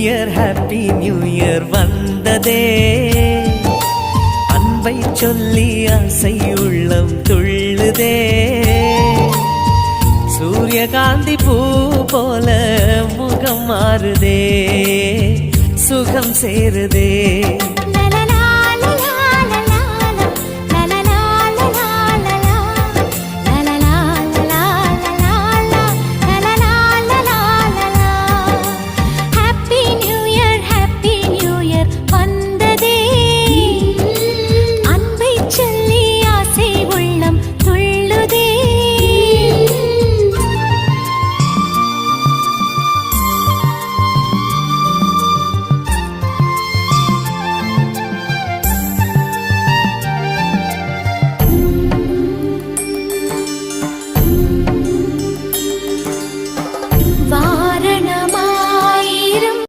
Happy new year வந்ததே. அன்பை சொல்லி ஆசை உள்ளம் துள்ளுதே. சூரியகாந்தி பூ போல முகம் மாறுதே, சுகம் சேருதே.